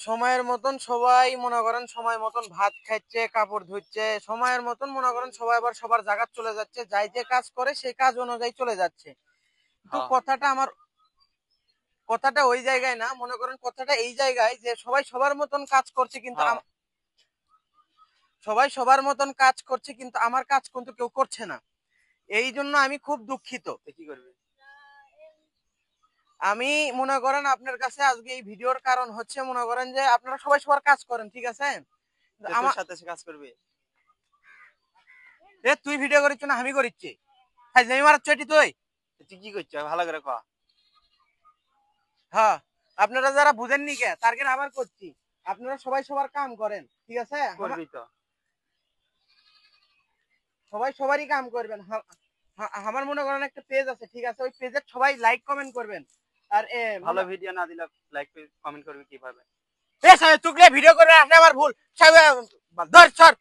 সময়ের মতন সবাই মনে করেন সময় মতন ভাত খাচ্ছে, কাপড় ধুচ্ছে, সময়ের মতন মনে করেন সবাই আবার সবার জায়গা চলে যাচ্ছে, যাই যে কাজ করে সেই কাজ অনুযায়ী চলে যাচ্ছে। তো কথাটা ওই জায়গায় না, মনে করেন কথাটা এই জায়গায় যে সবাই সবার মতন কাজ করছে, কিন্তু সবাই সবার মতন কাজ করছে কিন্তু আমার কাজ কিন্তু কেউ করছে না। এই জন্য আমি খুব দুঃখিত। কি করবে, আমি মনে করেন আপনার কাছে আজকে এই ভিডিওর কারণ হচ্ছে মনে করেন যে আপনারা সবাই সবার কাজ করেন, ঠিক আছে, আমার সাথে কাজ করবে। এ তুই ভিডিও করিস না, আমি করিচ্ছি। হ্যাঁ আমি মারাচ্ছ এটি, তুই তুই কি করছ ভালো করে কয়া। হ্যাঁ, আপনারা যারা বুঝেননি কে তার আবার করছি, আপনারা সবাই সবার কাম করেন, ঠিক আছে, করবি তো সবাই সবারই কাম করবেন। আমার মনে করেন একটা পেজ আছে, ঠিক আছে, ওই পেজে সবাই লাইক কমেন্ট করবেন। আর ভালো ভিডিও না দিলে লাইক কমেন্ট করবে কিভাবে? এ সাহেব চুকলে ভিডিও করে আসলে আমার ভুল সাহেব, ধর সর।